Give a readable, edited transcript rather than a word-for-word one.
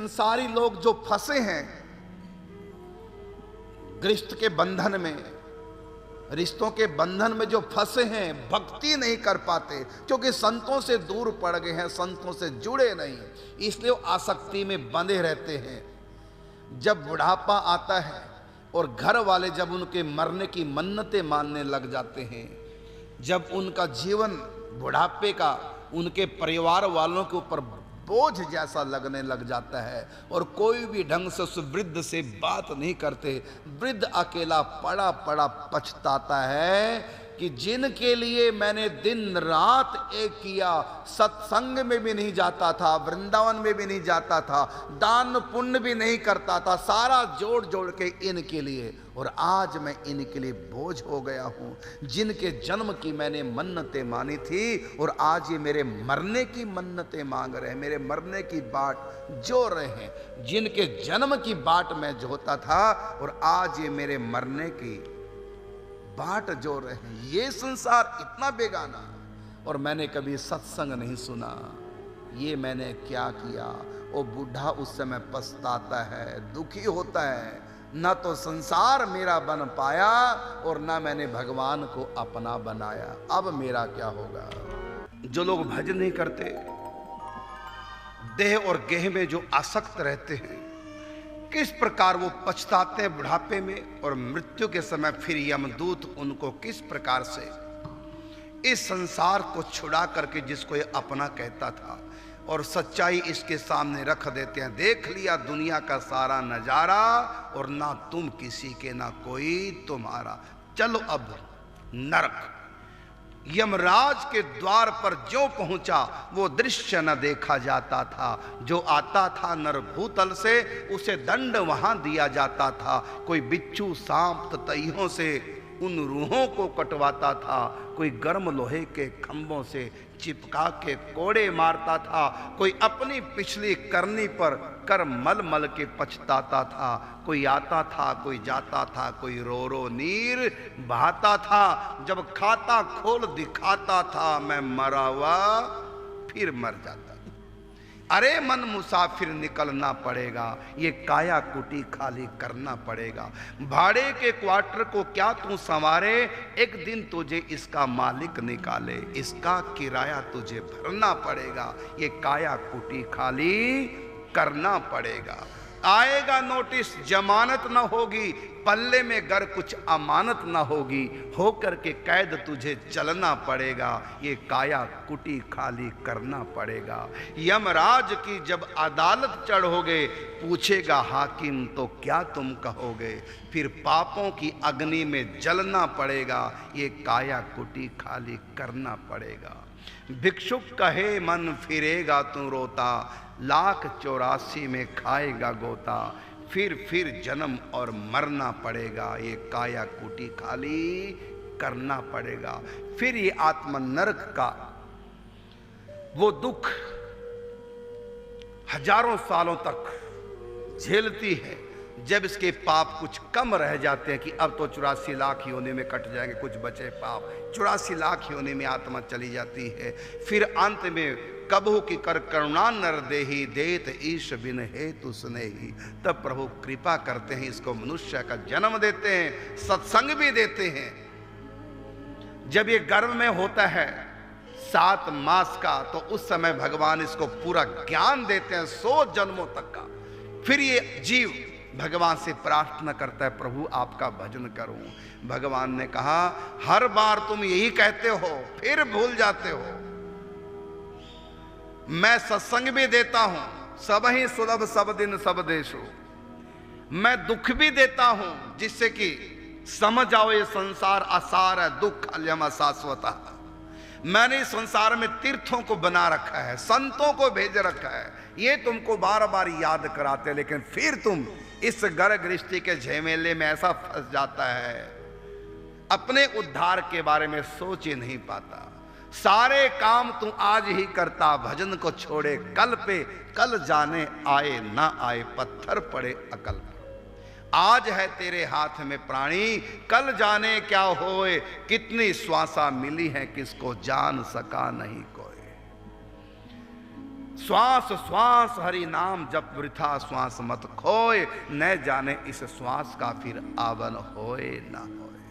संसारी लोग जो फंसे हैं गृहस्थ के बंधन में, रिश्तों के बंधन में जो फंसे हैं, भक्ति नहीं कर पाते क्योंकि संतों से दूर पड़ गए हैं, संतों से जुड़े नहीं, इसलिए वो आसक्ति में बंधे रहते हैं। जब बुढ़ापा आता है और घर वाले जब उनके मरने की मन्नतें मानने लग जाते हैं, जब उनका जीवन बुढ़ापे का उनके परिवार वालों के ऊपर बोझ जैसा लगने लग जाता है और कोई भी ढंग से उस वृद्ध से बात नहीं करते, वृद्ध अकेला पड़ा पड़ा पछताता है कि जिनके लिए मैंने दिन रात एक किया, सत्संग में भी नहीं जाता था, वृंदावन में भी नहीं जाता था, दान पुण्य भी नहीं करता था, सारा जोड़ जोड़ के इनके लिए, और आज मैं इनके लिए बोझ हो गया हूं। जिनके जन्म की मैंने मन्नतें मानी थी और आज ये मेरे मरने की मन्नतें मांग रहे हैं, मेरे मरने की बाट जो रहे हैं। जिनके जन्म की बाट मैं जोता था और आज ये मेरे मरने की बाट जो रहे हैं। ये संसार इतना बेगाना और मैंने कभी सत्संग नहीं सुना, ये मैंने क्या किया। वो बूढ़ा उस समय पछताता है, दुखी होता है, ना तो संसार मेरा बन पाया और ना मैंने भगवान को अपना बनाया, अब मेरा क्या होगा। जो लोग भजन नहीं करते, देह और गेह में जो आसक्त रहते हैं, किस प्रकार वो पछताते हैं बुढ़ापे में, और मृत्यु के समय फिर यमदूत उनको किस प्रकार से इस संसार को छुड़ा करके जिसको ये अपना कहता था और सच्चाई इसके सामने रख देते हैं। देख लिया दुनिया का सारा नजारा और ना तुम किसी के ना कोई तुम्हारा, चलो अब नरक। यमराज के द्वार पर जो पहुंचा वो दृश्य न देखा जाता था। जो आता था नरभूतल से उसे दंड वहां दिया जाता था। कोई बिच्छू सांप ततैयों से उन रूहों को कटवाता था, कोई गर्म लोहे के खंभों से चिपका के कोड़े मारता था, कोई अपनी पिछली करनी पर कर मल मल के पछताता था। कोई आता था, कोई जाता था, कोई रो रो नीर बहाता था। जब खाता खोल दिखाता था मैं मरा हुआ फिर मर जाता। अरे मन मुसाफिर निकलना पड़ेगा, ये काया कुटी खाली करना पड़ेगा। भाड़े के क्वार्टर को क्या तू संवारे, एक दिन तुझे इसका मालिक निकाले, इसका किराया तुझे भरना पड़ेगा। ये काया कुटी खाली करना पड़ेगा। आएगा नोटिस जमानत न होगी, पल्ले में गर कुछ अमानत न होगी, होकर के कैद तुझे चलना पड़ेगा। ये काया कुटी खाली करना पड़ेगा। यमराज की जब अदालत चढ़ोगे पूछेगा हाकिम तो क्या तुम कहोगे, फिर पापों की अग्नि में जलना पड़ेगा। ये काया कुटी खाली करना पड़ेगा। भिक्षुक कहे मन फिरेगा तू रोता, 1,84,000 में खाएगा गोता। फिर जन्म और मरना पड़ेगा। ये काया कुटी खाली करना पड़ेगा। फिर ये आत्मा नरक का वो दुख हजारों सालों तक झेलती है। जब इसके पाप कुछ कम रह जाते हैं कि अब तो 84 लाख योनि में कट जाएंगे, कुछ बचे पाप, 84 लाख योनि में आत्मा चली जाती है। फिर अंत में कबहू की कर करुणा नर देही, देत ईश बिन हेतु स्नेही। तब प्रभु कृपा करते हैं, इसको मनुष्य का जन्म देते हैं, सत्संग भी देते हैं। जब ये गर्भ में होता है 7 मास का, तो उस समय भगवान इसको पूरा ज्ञान देते हैं 100 जन्मों तक का। फिर ये जीव भगवान से प्रार्थना करता है, प्रभु आपका भजन करूं। भगवान ने कहा हर बार तुम यही कहते हो फिर भूल जाते हो। मैं सत्संग भी देता हूं, सब ही सुलभ सब दिन सब देशो। मैं दुख भी देता हूं जिससे कि समझ आओ ये संसार असार है, दुख अल्यम अशाश्वता। मैंने इस संसार में तीर्थों को बना रखा है, संतों को भेज रखा है, ये तुमको बार बार याद कराते, लेकिन फिर तुम इस गर्भ गृहस्थी के झमेले में ऐसा फंस जाता है, अपने उद्धार के बारे में सोच ही नहीं पाता। सारे काम तू आज ही करता, भजन को छोड़े कल पे, कल जाने आए ना आए पत्थर पड़े अकल पर। आज है तेरे हाथ में प्राणी, कल जाने क्या होए, कितनी श्वासा मिली है किसको जान सका नहीं कोई। श्वास श्वास हरि नाम जप वृथा श्वास मत खोए, न जाने इस श्वास का फिर आवन होए ना होए।